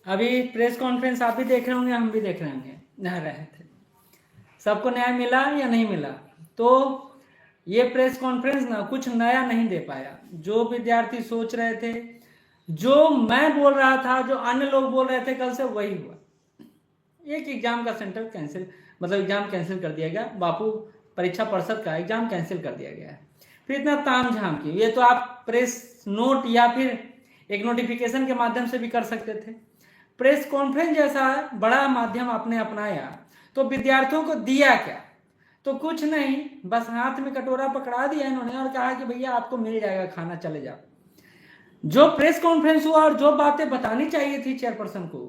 अभी press conference आप भी देख रहे होंगे, हम भी देख रहे होंगे, नह रहे थे। सबको न्याय मिला या नहीं मिला? तो ये प्रेस कॉन्फ्रेंस ना कुछ नया नहीं दे पाया। जो विद्यार्थी सोच रहे थे, जो मैं बोल रहा था, जो अन्य लोग बोल रहे थे कल से, वही हुआ। एक एग्जाम का सेंटर कैंसिल, मतलब एग्जाम कैंसिल कर दिया गया। बापू परीक्षा परिषद का एग्जाम कैंसिल कर दिया गया है। फिर इतना ताम झाम की, ये तो आप प्रेस नोट या फिर एक नोटिफिकेशन के माध्यम से भी कर सकते थे। प्रेस कॉन्फ्रेंस जैसा बड़ा माध्यम आपने अपनाया, तो विद्यार्थियों को दिया क्या? तो कुछ नहीं, बस हाथ में कटोरा पकड़ा दिया इन्होंने और कहा कि भैया आपको मिल जाएगा खाना, चले जाओ। जो प्रेस कॉन्फ्रेंस हुआ और जो बातें बतानी चाहिए थी चेयरपर्सन को,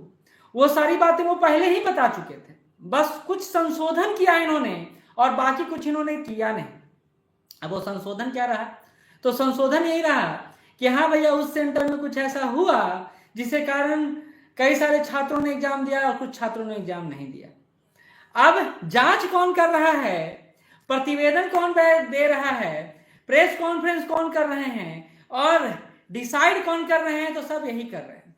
वो सारी बातें वो पहले ही बता चुके थे। बस कुछ संशोधन किया इन्होंने और बाकी कुछ इन्होंने किया नहीं। अब वो संशोधन क्या रहा? तो संशोधन यही रहा कि हाँ भैया, उस सेंटर में कुछ ऐसा हुआ जिसके कारण कई सारे छात्रों ने एग्जाम दिया और कुछ छात्रों ने एग्जाम नहीं दिया। अब जांच कौन कर रहा है, प्रतिवेदन कौन दे रहा है, प्रेस कॉन्फ्रेंस कौन कर रहे हैं और डिसाइड कौन कर रहे हैं? तो सब यही कर रहे हैं।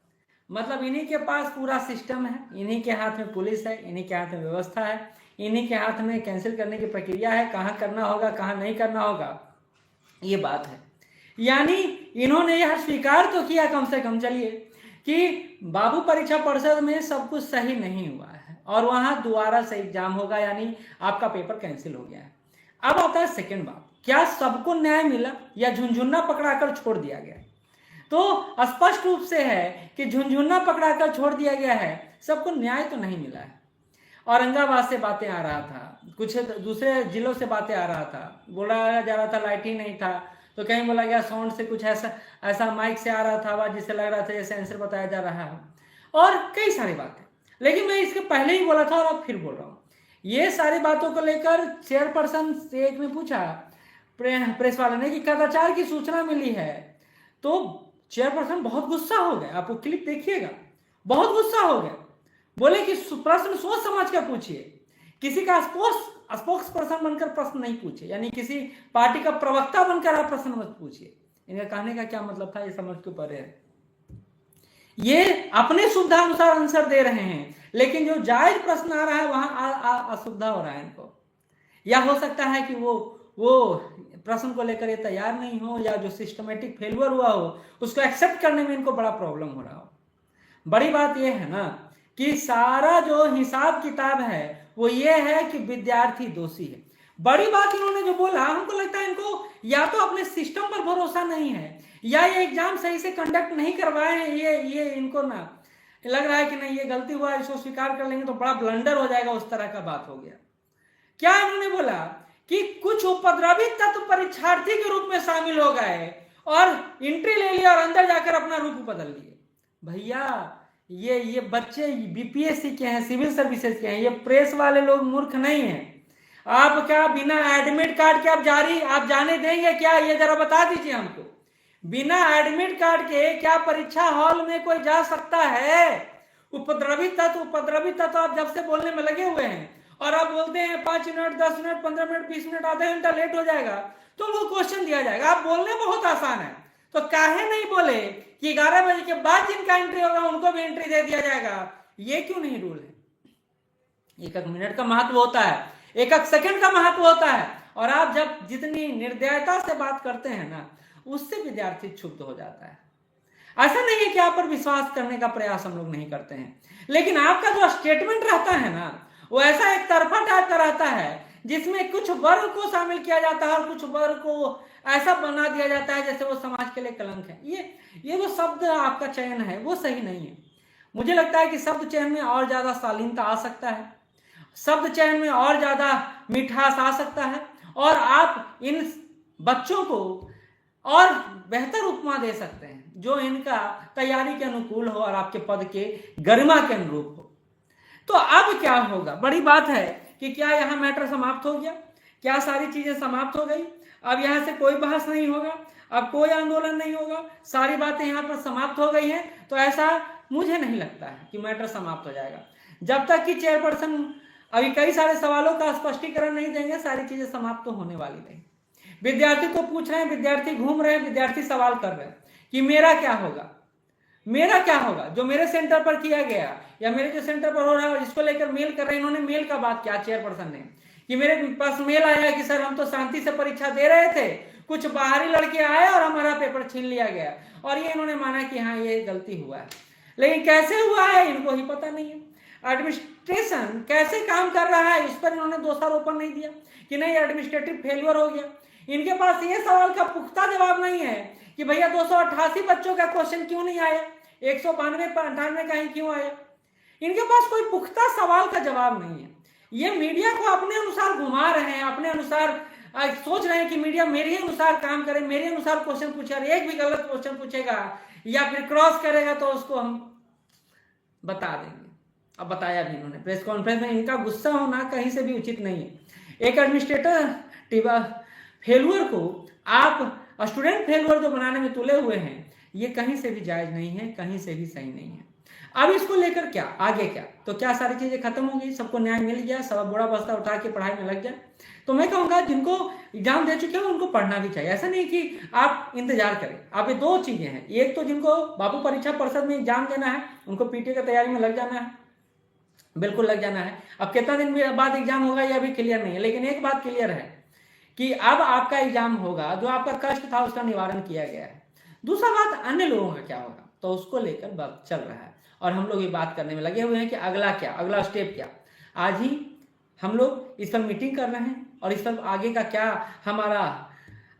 मतलब इन्हीं के पास पूरा सिस्टम है, इन्हीं के हाथ में पुलिस है, इन्हीं के हाथ में व्यवस्था है, इन्हीं के हाथ में कैंसिल करने की प्रक्रिया है, कहाँ करना होगा कहाँ नहीं करना होगा, ये बात है। यानी इन्होंने यह स्वीकार तो किया कम से कम, चलिए, कि बाबू परीक्षा परिषद में सब कुछ सही नहीं हुआ है और वहां दोबारा से एग्जाम होगा, यानी आपका पेपर कैंसिल हो गया है। अब आता है सेकेंड बात, क्या सबको न्याय मिला या झुंझुन्ना पकड़ाकर छोड़ दिया गया? तो स्पष्ट रूप से है कि झुंझुन्ना पकड़ाकर छोड़ दिया गया है, सबको न्याय तो नहीं मिला है। औरंगाबाद से बातें आ रहा था, कुछ दूसरे जिलों से बातें आ रहा था, बोला जा रहा था लाइट ही नहीं था, तो कहीं बोला गया साउंड से कुछ ऐसा ऐसा माइक से आ रहा था आवाज, जिससे लग रहा था जैसे आंसर बताया जा रहा है, और कई सारी बातें। लेकिन मैं इसके पहले ही बोला था और अब फिर बोल रहा हूँ, ये सारी बातों को लेकर चेयरपर्सन से एक ने पूछा प्रेस वाले ने कि कदाचार की सूचना मिली है। तो चेयरपर्सन बहुत गुस्सा हो गए, आप वो क्लिप देखिएगा, बहुत गुस्सा हो गए। बोले कि प्रश्न सोच समझ कर पूछिए, किसी का स्पोक्स पर्सन बनकर प्रश्न नहीं पूछे, यानी किसी पार्टी का प्रवक्ता बनकर आप प्रश्न मत पूछिए। इनका कहने का क्या मतलब था, ये समझ के परे है। ये अपने सुविधा अनुसार आंसर दे रहे हैं, लेकिन जो जायज प्रश्न आ रहा है वहां असुविधा हो रहा है इनको। या हो सकता है कि वो प्रश्न को लेकर ये तैयार नहीं हो, या जो सिस्टमेटिक फेलियर हुआ हो उसको एक्सेप्ट करने में इनको बड़ा प्रॉब्लम हो रहा हो। बड़ी बात यह है ना कि सारा जो हिसाब किताब है वो ये है कि विद्यार्थी दोषी है। बड़ी बात इन्होंने जो बोला, हमको लगता है इनको या तो अपने सिस्टम पर भरोसा नहीं है, या ये एग्जाम सही से कंडक्ट नहीं करवाए हैं। ये इनको ना लग रहा है कि नहीं, ये गलती हुआ, इसको स्वीकार कर लेंगे तो बड़ा ब्लंडर हो जाएगा, उस तरह का बात हो गया। क्या इन्होंने बोला कि कुछ उपद्रवी तत्व परीक्षार्थी के रूप में शामिल हो गए और एंट्री ले लिया और अंदर जाकर अपना रूप बदल लिए। भैया ये बच्चे बीपीएससी के हैं, सिविल सर्विसेज के हैं, ये प्रेस वाले लोग मूर्ख नहीं हैं। आप क्या बिना एडमिट कार्ड के आप जाने देंगे क्या? ये जरा बता दीजिए हमको। बिना एडमिट कार्ड के क्या परीक्षा हॉल में कोई जा सकता है? उपद्रवी तत्व आप जब से बोलने में लगे हुए हैं और आप बोलते हैं 5 मिनट 10 मिनट 15 मिनट 20 मिनट आधा घंटा लेट हो जाएगा तो वो क्वेश्चन दिया जाएगा। आप बोलने बहुत आसान है, तो काहे नहीं बोले कि 11 बजे के बाद जिनका एंट्री होगा उनको भी एंट्री दे दिया जाएगा? ये क्यों नहीं रूल है? एक एक मिनट का महत्व होता है, एक एक सेकंड का महत्व होता है, और आप जब जितनी निर्दयता से बात करते हैं ना, उससे विद्यार्थी क्षुब्ध हो जाता है। ऐसा नहीं है कि आप पर विश्वास करने का प्रयास हम लोग नहीं करते हैं, लेकिन आपका जो स्टेटमेंट रहता है ना, वो ऐसा एक तरफा टाइप का रहता है जिसमें कुछ वर्ग को शामिल किया जाता है और कुछ वर्ग को ऐसा बना दिया जाता है जैसे वो समाज के लिए कलंक है। ये जो शब्द आपका चयन है वो सही नहीं है। मुझे लगता है कि शब्द चयन में और ज्यादा शालीनता आ सकता है, शब्द चयन में और ज्यादा मिठास आ सकता है, और आप इन बच्चों को और बेहतर उपमा दे सकते हैं जो इनका तैयारी के अनुकूल हो और आपके पद के गरिमा के अनुरूप हो। तो अब क्या होगा? बड़ी बात है कि क्या यहां मैटर समाप्त हो गया? क्या सारी चीजें समाप्त हो गई? अब यहां से कोई बहस नहीं होगा, अब कोई आंदोलन नहीं होगा, सारी बातें यहां पर समाप्त हो गई हैं? तो ऐसा मुझे नहीं लगता है कि मैटर समाप्त हो जाएगा। जब तक कि चेयरपर्सन अभी कई सारे सवालों का स्पष्टीकरण नहीं देंगे, सारी चीजें समाप्त तो होने वाली नहीं। विद्यार्थी तो पूछ रहे हैं, विद्यार्थी घूम रहे हैं, विद्यार्थी सवाल कर रहे हैं कि मेरा क्या होगा। मेरा क्या होगा जो मेरे सेंटर पर किया गया या मेरे जो सेंटर पर हो रहा है और इसको लेकर मेल कर रहे हैं, इन्होंने मेल का बात किया चेयरपर्सन ने कि मेरे पास मेल आया कि सर हम तो शांति से परीक्षा दे रहे थे, कुछ बाहरी लड़के आए और हमारा पेपर छीन लिया गया, और ये इन्होंने माना कि हाँ ये गलती हुआ है। लेकिन कैसे हुआ है इनको ही पता नहीं है। एडमिनिस्ट्रेशन कैसे काम कर रहा है इस पर इन्होंने दोषारोपण नहीं दिया कि नहीं एडमिनिस्ट्रेटिव फेलियर हो गया। इनके पास ये सवाल का पुख्ता जवाब नहीं है कि भैया 288 बच्चों का क्वेश्चन क्यों नहीं आया, 192-98 का ही क्यों आया। इनके पास कोई पुख्ता सवाल का जवाब नहीं है। ये मीडिया को अपने अनुसार घुमा रहे हैं, अपने अनुसार सोच रहे हैं कि मीडिया मेरे अनुसार काम करे, मेरे अनुसार क्वेश्चन पूछे, और एक भी गलत क्वेश्चन पूछेगा या फिर क्रॉस करेगा तो उसको हम बता देंगे। अब बताया भी इन्होंने प्रेस कॉन्फ्रेंस में। इनका गुस्सा होना कहीं से भी उचित नहीं है। एक एडमिनिस्ट्रेटर फेलुअर को आप स्टूडेंट फेलुअर जो बनाने में तुले हुए हैं, ये कहीं से भी जायज नहीं है, कहीं से भी सही नहीं है। अब इसको लेकर क्या आगे क्या, तो क्या सारी चीजें खत्म हो गई, सबको न्याय मिल गया, सब बड़ा बस्ता उठा के पढ़ाई में लग जाए? तो मैं कहूंगा जिनको एग्जाम दे चुके हैं उनको पढ़ना भी चाहिए। ऐसा नहीं कि आप इंतजार करें। आप ये दो चीजें हैं, एक तो जिनको बाबू परीक्षा परिषद में एग्जाम देना है उनको पीटी की तैयारी में लग जाना है, बिल्कुल लग जाना है। अब कितना दिन बाद एग्जाम होगा यह अभी क्लियर नहीं है, लेकिन एक बात क्लियर है कि अब आपका एग्जाम होगा, जो आपका कष्ट था उसका निवारण किया गया है। दूसरा बात अन्य लोगों का क्या होगा, तो उसको लेकर बात चल रहा है और हम लोग ये बात करने में लगे हुए हैं कि अगला क्या, अगला स्टेप क्या। आज ही हम लोग इस पर मीटिंग कर रहे हैं और इस पर आगे का क्या हमारा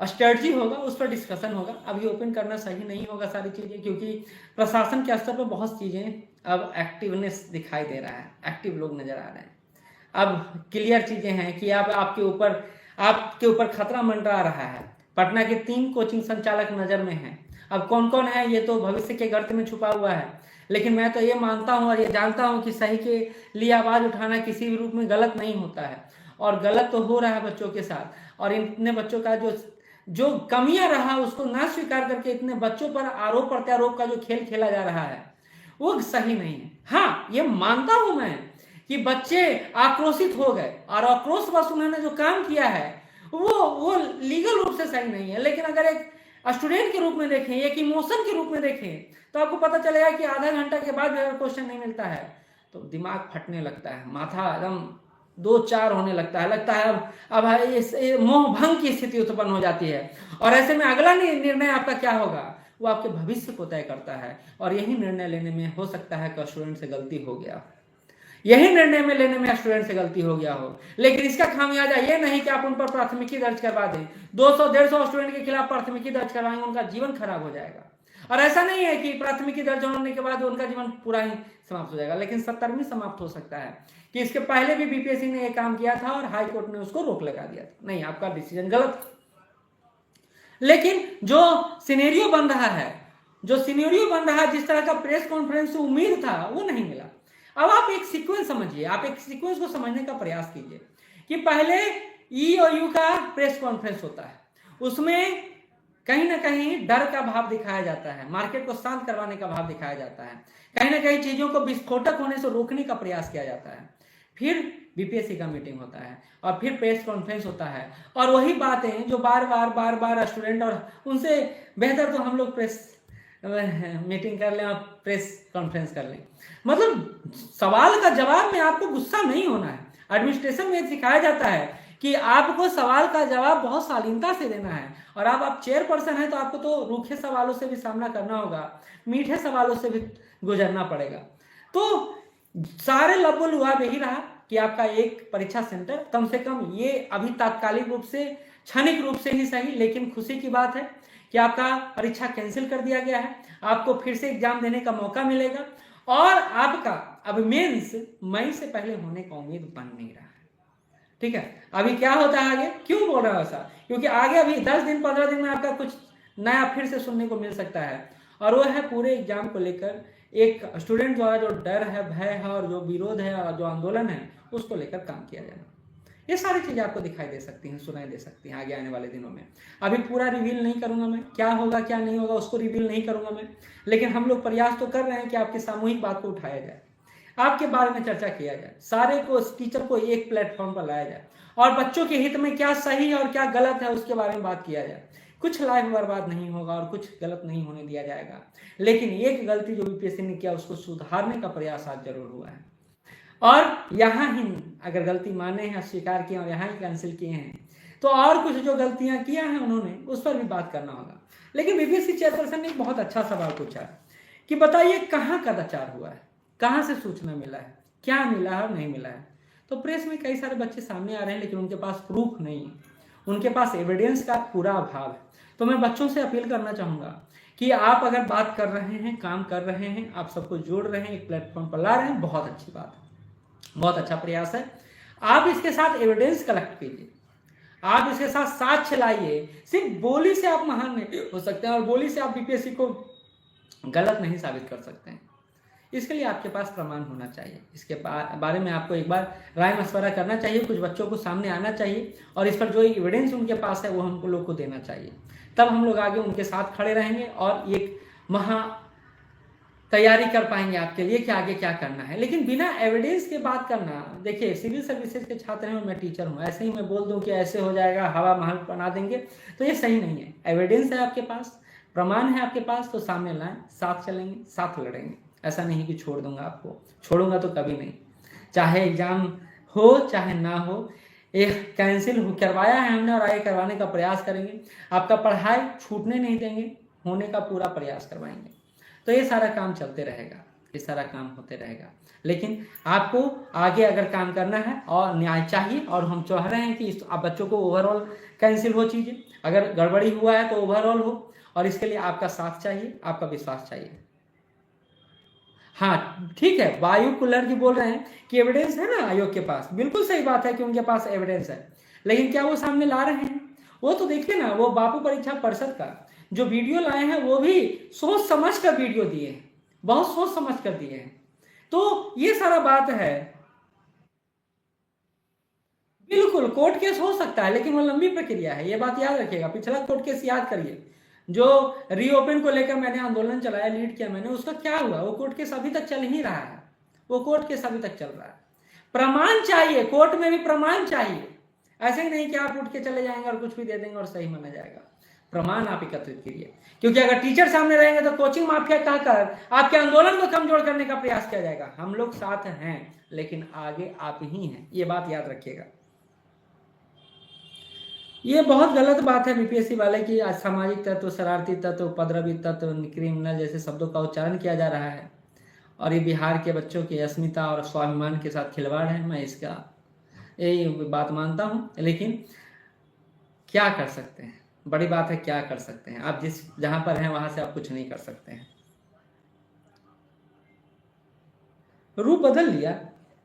स्ट्रेटजी होगा उस पर डिस्कशन होगा। अब ये ओपन करना सही नहीं होगा सारी चीज़ें, क्योंकि प्रशासन के स्तर पर बहुत चीज़ें अब एक्टिवनेस दिखाई दे रहा है, एक्टिव लोग नजर आ रहे हैं। अब क्लियर चीज़ें हैं कि अब आपके ऊपर खतरा मंडरा रहा है। पटना के 3 कोचिंग संचालक नज़र में हैं। अब कौन कौन है ये तो भविष्य के गर्त में छुपा हुआ है, लेकिन मैं तो ये मानता हूँ और ये जानता हूँ कि सही के लिए आवाज़ उठाना किसी भी रूप में गलत नहीं होता है, और गलत तो हो रहा है बच्चों के साथ। और इतने बच्चों का जो कमियां रहा उसको ना स्वीकार करके इतने बच्चों पर आरोप प्रत्यारोप का जो खेल खेला जा रहा है वो सही नहीं है। हाँ, ये मानता हूं मैं कि बच्चे आक्रोशित हो गए और आक्रोशवश उन्होंने जो काम किया है वो लीगल रूप से सही नहीं है। लेकिन अगर एक स्टूडेंट के रूप में देखें, एक इमोशन के रूप में देखें, तो आपको पता चलेगा कि आधा घंटा के बाद भी अगर क्वेश्चन नहीं मिलता है तो दिमाग फटने लगता है, माथा एकदम 2-4 होने लगता है अब ये मोह भंग की स्थिति उत्पन्न हो जाती है। और ऐसे में अगला निर्णय आपका क्या होगा वो आपके भविष्य को तय करता है, और यही निर्णय लेने में हो सकता है कि स्टूडेंट से गलती हो गया, यही निर्णय में लेने में स्टूडेंट से गलती हो गया हो। लेकिन इसका खामियाजा ये नहीं कि आप उन पर प्राथमिकी दर्ज करवा दें। 200-150 स्टूडेंट के खिलाफ प्राथमिकी दर्ज करवाएंगे, उनका जीवन खराब हो जाएगा। और ऐसा नहीं है कि प्राथमिकी दर्ज होने के बाद उनका जीवन पूरा ही समाप्त हो जाएगा, लेकिन 70वीं समाप्त हो सकता है कि इसके पहले भी बीपीएससी ने यह काम किया था और हाई कोर्ट ने उसको रोक लगा दिया था, नहीं आपका डिसीजन गलत। लेकिन जो सिनेरियो बन रहा है, जिस तरह का प्रेस कॉन्फ्रेंस से उम्मीद था वो नहीं मिला। अब आप एक सीक्वेंस समझिए, आप एक सीक्वेंस को समझने का प्रयास कीजिए कि पहले ईओयू का प्रेस कॉन्फ्रेंस होता है, उसमें कहीं ना कहीं डर का भाव दिखाया जाता है, मार्केट को शांत करवाने का भाव दिखाया जाता है, कहीं ना कहीं चीजों को विस्फोटक होने से रोकने का प्रयास किया जाता है। फिर बीपीएससी का मीटिंग होता है और फिर प्रेस कॉन्फ्रेंस होता है, और वही बातें जो बार बार स्टूडेंट, और उनसे बेहतर तो हम लोग प्रेस मीटिंग कर लें और प्रेस कॉन्फ्रेंस कर लें। मतलब सवाल का जवाब में आपको गुस्सा नहीं होना है। एडमिनिस्ट्रेशन में सिखाया जाता है कि आपको सवाल का जवाब बहुत शालीनता से देना है, और आप चेयरपर्सन हैं तो आपको तो रूखे सवालों से भी सामना करना होगा, मीठे सवालों से भी गुजरना पड़ेगा। तो सारे लबो लुआब यही रहा कि आपका एक परीक्षा सेंटर, कम से कम ये अभी तात्कालिक रूप से, क्षणिक रूप से ही सही, लेकिन खुशी की बात है कि आपका परीक्षा कैंसिल कर दिया गया है, आपको फिर से एग्जाम देने का मौका मिलेगा, और आपका अब मेंस मई से पहले होने का उम्मीद बन नहीं रहा है। ठीक है, अभी क्या होता है आगे, क्यों बोल रहा हूं ऐसा, क्योंकि आगे अभी 10 दिन 15 दिन में आपका कुछ नया फिर से सुनने को मिल सकता है, और वो है पूरे एग्जाम को लेकर एक स्टूडेंट द्वारा जो डर है, भय है, और जो विरोध है, और जो आंदोलन है, उसको लेकर काम किया जाएगा। ये सारी चीजें आपको दिखाई दे सकती हैं, सुनाई दे सकती हैं आगे आने वाले दिनों में। अभी पूरा रिवील नहीं करूंगा मैं, क्या होगा क्या नहीं होगा उसको रिवील नहीं करूंगा मैं, लेकिन हम लोग प्रयास तो कर रहे हैं कि आपकी सामूहिक बात को उठाया जाए, आपके बारे में चर्चा किया जाए, सारे को टीचर को एक प्लेटफॉर्म पर लाया जाए, और बच्चों के हित में क्या सही और क्या गलत है उसके बारे में बात किया जाए। कुछ लाइफ बर्बाद नहीं होगा और कुछ गलत नहीं होने दिया जाएगा। लेकिन एक गलती जो बीपीएससी ने किया उसको सुधारने का प्रयास आज जरूर हुआ है, और यहाँ ही अगर गलती माने हैं, स्वीकार किए और यहाँ ही कैंसिल किए हैं, तो और कुछ जो गलतियां किया हैं उन्होंने उस पर भी बात करना होगा। लेकिन बीपीएससी चेयरपर्सन ने एक बहुत अच्छा सवाल पूछा कि बताइए कहाँ कदाचार हुआ है, कहाँ से सूचना मिला है, क्या मिला है और नहीं मिला है। तो प्रेस में कई सारे बच्चे सामने आ रहे हैं लेकिन उनके पास प्रूफ नहीं है, उनके पास एविडेंस का पूरा अभाव है। तो मैं बच्चों से अपील करना चाहूँगा कि आप अगर बात कर रहे हैं, काम कर रहे हैं, आप सबको जोड़ रहे हैं, एक प्लेटफॉर्म पर ला रहे हैं, बहुत अच्छी बात है, बहुत अच्छा प्रयास है। आप इसके साथ एविडेंस कलेक्ट कीजिए, आप इसके साथ साक्ष्य लाइए। सिर्फ बोली से आप महान नहीं हो सकते हैं और बोली से आप बीपीएससी को गलत नहीं साबित कर सकते हैं। इसके लिए आपके पास प्रमाण होना चाहिए, इसके बारे में आपको एक बार राय मशवरा करना चाहिए, कुछ बच्चों को सामने आना चाहिए और इस पर जो एविडेंस उनके पास है वो हमको लोग को देना चाहिए। तब हम लोग आगे उनके साथ खड़े रहेंगे और एक महा तैयारी कर पाएंगे आपके लिए कि आगे क्या करना है। लेकिन बिना एविडेंस के बात करना, देखिए सिविल सर्विसेज के छात्र हैं और मैं टीचर हूँ, ऐसे ही मैं बोल दूं कि ऐसे हो जाएगा, हवा महल बना देंगे, तो ये सही नहीं है। एविडेंस है आपके पास, प्रमाण है आपके पास, तो सामने लाएं, साथ चलेंगे, साथ लड़ेंगे। ऐसा नहीं कि छोड़ दूंगा आपको, छोड़ूंगा तो कभी नहीं, चाहे एग्जाम हो चाहे ना हो, एक कैंसिल करवाया है हमने और आगे करवाने का प्रयास करेंगे। आपका पढ़ाई छूटने नहीं देंगे, होने का पूरा प्रयास करवाएंगे। तो ये सारा काम चलते रहेगा, ये सारा काम होते रहेगा। लेकिन आपको आगे अगर काम करना है और न्याय चाहिए, और हम चाह रहे हैं कि आप बच्चों को ओवरऑल कैंसिल हो चीज़ें, अगर गड़बड़ी हुआ है तो ओवरऑल हो, और इसके लिए आपका साथ चाहिए, आपका विश्वास चाहिए। हाँ ठीक है, वायु कुल्हड़ जी बोल रहे हैं कि एविडेंस है ना आयोग के पास, बिल्कुल सही बात है कि उनके पास एविडेंस है, लेकिन क्या वो सामने ला रहे हैं? वो तो देखिए ना, वो बापू परीक्षा परिषद का जो वीडियो लाए हैं वो भी सोच समझ कर वीडियो दिए हैं, बहुत सोच समझ कर दिए हैं। तो ये सारा बात है। बिल्कुल कोर्ट केस हो सकता है लेकिन वो लंबी प्रक्रिया है, ये बात याद रखिएगा। पिछला कोर्ट केस याद करिए, जो रीओपन को लेकर मैंने आंदोलन चलाया, लीड किया मैंने, उसका क्या हुआ? वो कोर्ट केस अभी तक चल ही रहा है, वो कोर्ट केस अभी तक चल रहा है। प्रमाण चाहिए, कोर्ट में भी प्रमाण चाहिए। ऐसे ही नहीं कि आप उठ के चले जाएंगे और कुछ भी दे देंगे और सही माना जाएगा। प्रमाण आप एकत्रित कीजिए, क्योंकि अगर टीचर सामने रहेंगे तो कोचिंग माफिया कहकर आपके आंदोलन को कमजोर करने का प्रयास किया जाएगा। हम लोग साथ हैं लेकिन आगे आप ही हैं, ये बात याद रखिएगा। ये बहुत गलत बात है बीपीएससी वाले की असामाजिक तत्व, शरारती तत्व, उपद्रवी तत्व, क्रिमिनल जैसे शब्दों का उच्चारण किया जा रहा है, और ये बिहार के बच्चों की अस्मिता और स्वाभिमान के साथ खिलवाड़ है। मैं इसका यही बात मानता हूँ, लेकिन क्या कर सकते हैं, बड़ी बात है क्या कर सकते हैं। आप जिस जहां पर हैं वहां से आप कुछ नहीं कर सकते हैं। रूप बदल लिया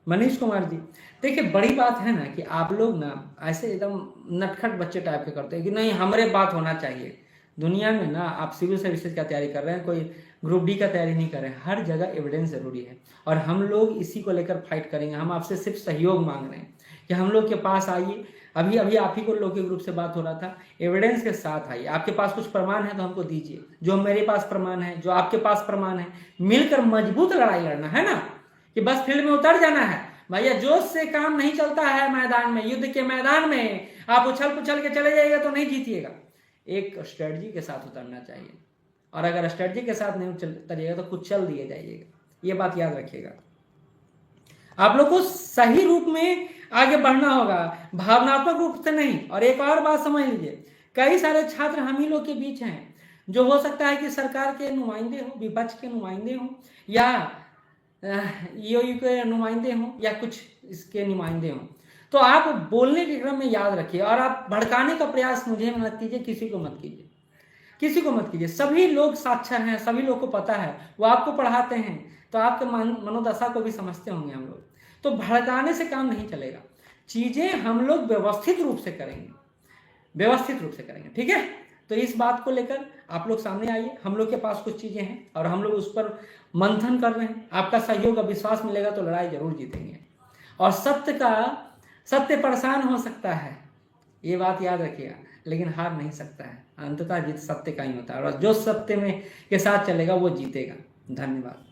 मनीष कुमार जी। देखिए बड़ी बात है ना कि आप लोग ना ऐसे एकदम नटखट बच्चे टाइप के करते हैं कि नहीं हमारे बात होना चाहिए। दुनिया में ना आप सिविल सर्विसेज का तैयारी कर रहे हैं, कोई ग्रुप डी का तैयारी नहीं कर रहे हैं, हर जगह एविडेंस जरूरी है और हम लोग इसी को लेकर फाइट करेंगे। हम आपसे सिर्फ सहयोग मांग रहे हैं कि हम लोग के पास आइए। अभी अभी आप ही को लोग के ग्रुप से बात हो रहा था, एविडेंस के साथ आइए। आपके पास कुछ प्रमाण है तो हमको दीजिए, जो मेरे पास प्रमाण है, जो आपके पास प्रमाण है, मिलकर मजबूत लड़ाई लड़ना है ना, कि बस फील्ड में उतर जाना है। भैया जोश से काम नहीं चलता है मैदान में, युद्ध के मैदान में आप उछल पुछल के चले जाइएगा तो नहीं जीतिएगा। एक स्ट्रेटजी के साथ उतरना चाहिए, और अगर स्ट्रेटजी के साथ नहीं उतरिएगा तो कुछ चल दिए जाइएगा। ये बात याद रखिएगा। आप लोग को सही रूप में आगे बढ़ना होगा, भावनात्मक रूप से नहीं। और एक और बात समझ लीजिए, कई सारे छात्र हम ही लोग के बीच हैं जो हो सकता है कि सरकार के नुमाइंदे हो, विपक्ष के नुमाइंदे हो, या ईओयू के नुमाइंदे हों, या कुछ इसके नुमाइंदे हों। तो आप बोलने के क्रम में याद रखिए, और आप भड़काने का प्रयास मुझे मत कीजिए, किसी को मत कीजिए, किसी को मत कीजिए। सभी लोग साक्षर हैं, सभी लोग को पता है, वो आपको पढ़ाते हैं तो आपके मनोदशा को भी समझते होंगे हम लोग। तो भड़काने से काम नहीं चलेगा, चीजें हम लोग व्यवस्थित रूप से करेंगे, व्यवस्थित रूप से करेंगे, ठीक है। तो इस बात को लेकर आप लोग सामने आइए, हम लोग के पास कुछ चीजें हैं और हम लोग उस पर मंथन कर रहे हैं। आपका सहयोग और विश्वास मिलेगा तो लड़ाई जरूर जीतेंगे। और सत्य परेशान हो सकता है, ये बात याद रखिएगा, लेकिन हार नहीं सकता है। अंततः जीत सत्य का ही होता है, और जो सत्य में के साथ चलेगा वो जीतेगा। धन्यवाद।